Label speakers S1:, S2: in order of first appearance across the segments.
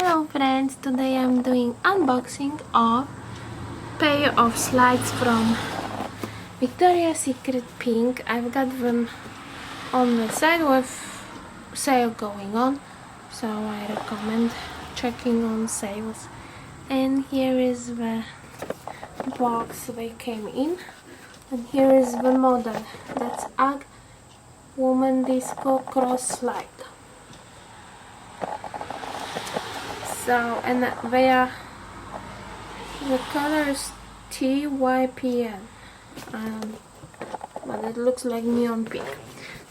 S1: Hello friends, today I'm doing unboxing of pair of slides from Victoria's Secret Pink. I've got them on the side with sale going on, so I recommend checking on sales. And here is the box they came in, and here is the model. That's UGG Woman Disco Cross Slide. So, and they are, the color is TYPN, but it looks like neon pink.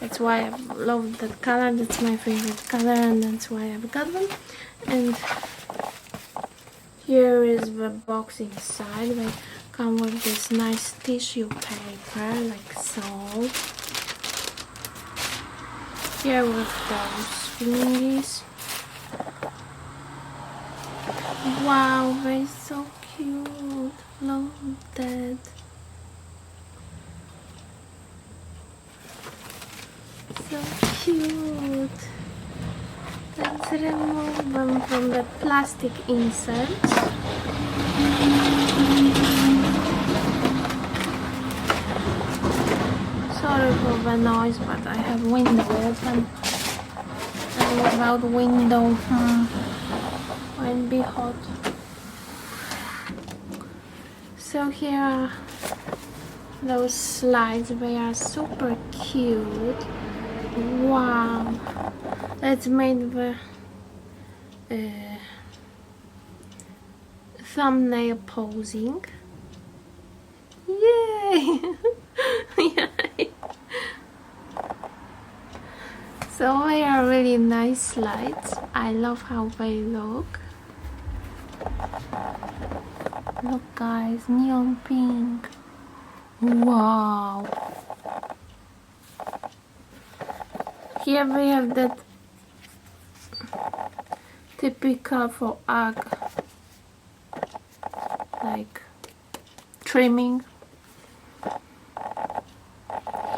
S1: That's why I love that color. That's my favorite color, and that's why I've got them. And here is the box inside. They come with this nice tissue paper, like so. Here with those thingies. Wow, they're so cute. Love that. So cute. Let's remove them from the plastic inserts. Sorry for the noise, but I have window open. And without window, might be hot. So here are those slides. They are super cute. Wow, let's make the thumbnail posing. Yay! Yay. So they are really nice slides. I love how they look. Look guys, neon pink. Wow. Here we have that typical for UGG, like trimming.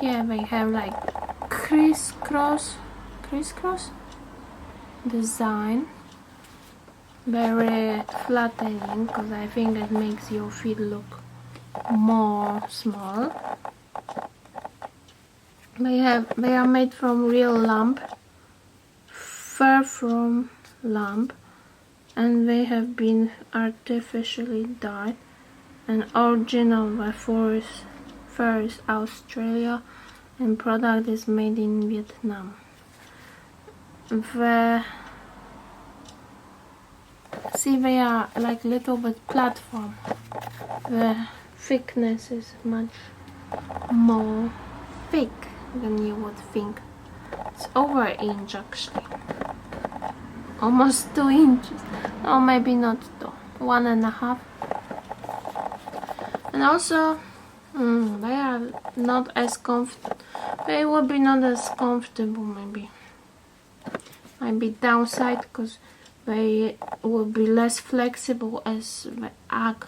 S1: Here we have like crisscross design. Very flattering, because I think it makes your feet look more small. They are made from real lamb, fur from lamb, and they have been artificially dyed. And original by fur is Australia, and product is made in Vietnam. See, they are like little bit platform. The thickness is much more thick than you would think. It's over an inch actually. Almost 2 inches. No, maybe not 2. 1.5. And also, they are not as comfortable. They will be not as comfortable maybe. Might be downside because they will be less flexible as the UGG,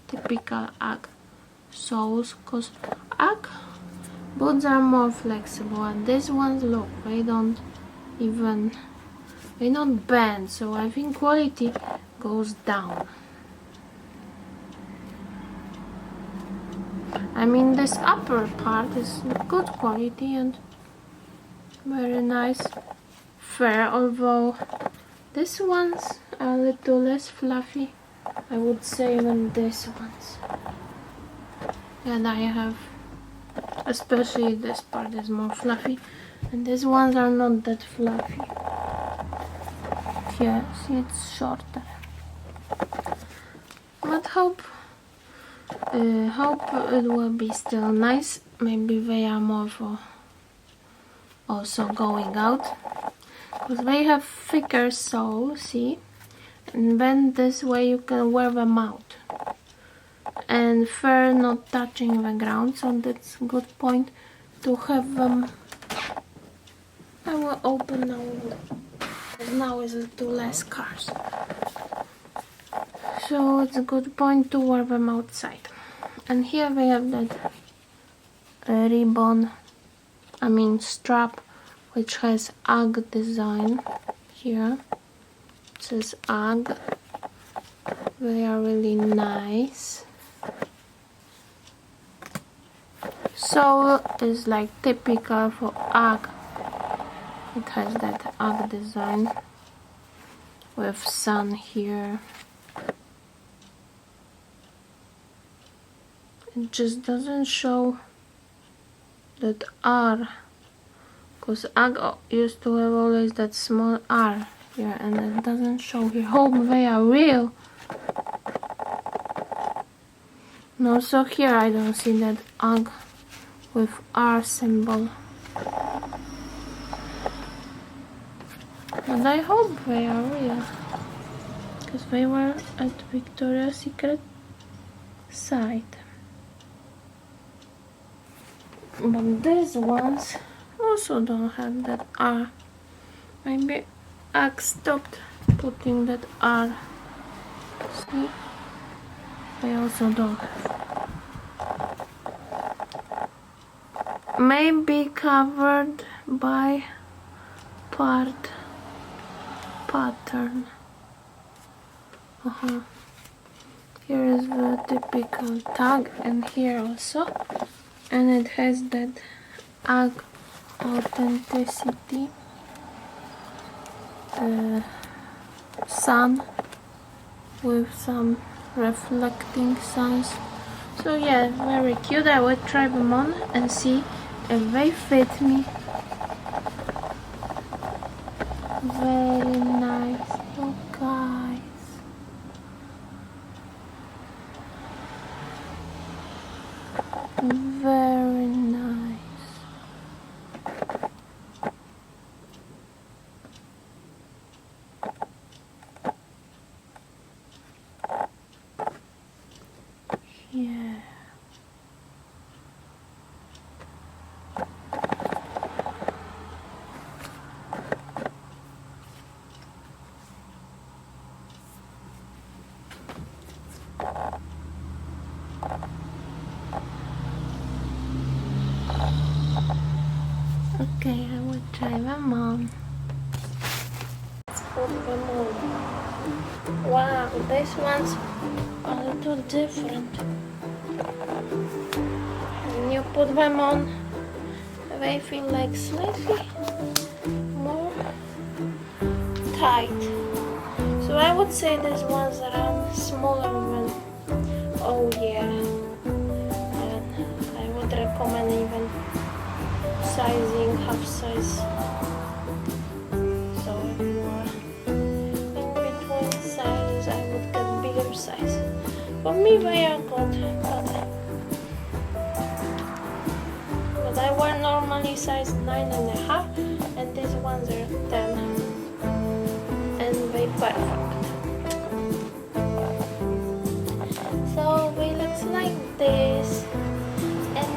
S1: typical UGG soles, because UGG boots are more flexible, and these ones, look, they don't bend, so I think quality goes down. I mean, this upper part is good quality and very nice fur, although these ones are a little less fluffy, I would say, than these ones. And I have, especially this part is more fluffy, and these ones are not that fluffy. Here, see, it's shorter. But hope it will be still nice. Maybe they are more for also going out, because they have thicker sole, see, and then this way you can wear them out, and fur not touching the ground, so that's a good point to have them. I will open now, because now is a little less cars, so it's a good point to wear them outside. And here we have that strap, which has UGG design here. This is UGG. They are really nice. Sole is like typical for UGG. It has that UGG design with sun here. It just doesn't show that R, because UGG used to have always that small R here, and it doesn't show here. Hope they are real. No, so here I don't see that UGG with R symbol. But I hope they are real, because they were at Victoria's Secret site. But these ones also don't have that R. Maybe UGG stopped putting that R. See? They also don't have. Maybe covered by pattern. Here is the typical tag, and here also, and it has that UGG authenticity sun with some reflecting suns. So yeah, very cute. I would try them on and see if they fit me. Very nice. Oh guys, very nice. Yeah. Okay, I will try them on. Let's put them on. Wow, these ones are a little different. When you put them on, they feel like slightly more tight. So I would say these ones are smaller than, oh yeah. And I would recommend even sizing half size. So if you are in between sizes, I would get bigger size. For me they are good, but I wear normally size 9.5, and these ones are 10, and they perfect. So they looks like this, and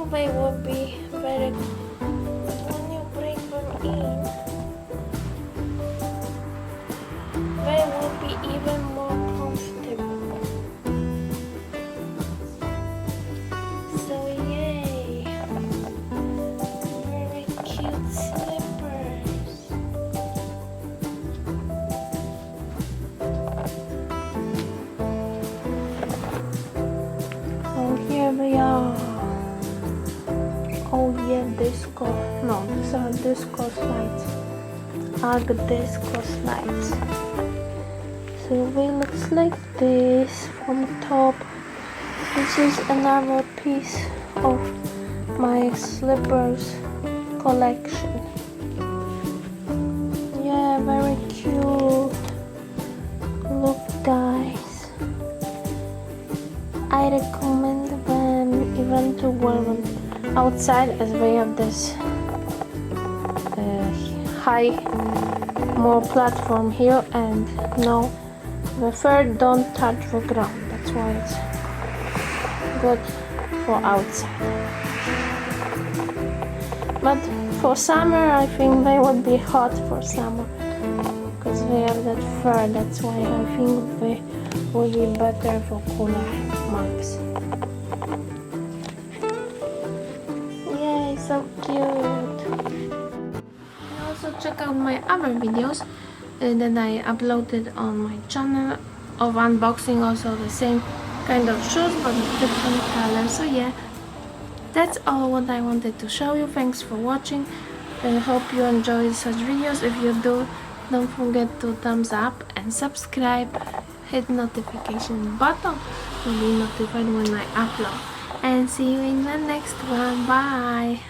S1: they will be very good when you bring them in. They will be even more comfortable. So yay! Very cute slippers. So here they are. Oh yeah, disco. No, these are disco slides. UGG disco slides. So they looks like this from top. This is another piece of my slippers collection. Yeah, very cute. Look guys, I recommend them even to wear them outside, as they have this high more platform here, and no, the fur don't touch the ground. That's why it's good for outside. But for summer, I think they would be hot for summer, because they have that fur. That's why I think they will be better for cooler months. Yay, so cute! And also check out my other videos that I uploaded on my channel of unboxing, also the same kind of shoes but different colors. So yeah, that's all what I wanted to show you. Thanks for watching. I hope you enjoy such videos. If you do, don't forget to thumbs up and subscribe. Hit notification button to be notified when I upload. And see you in the next one. Bye.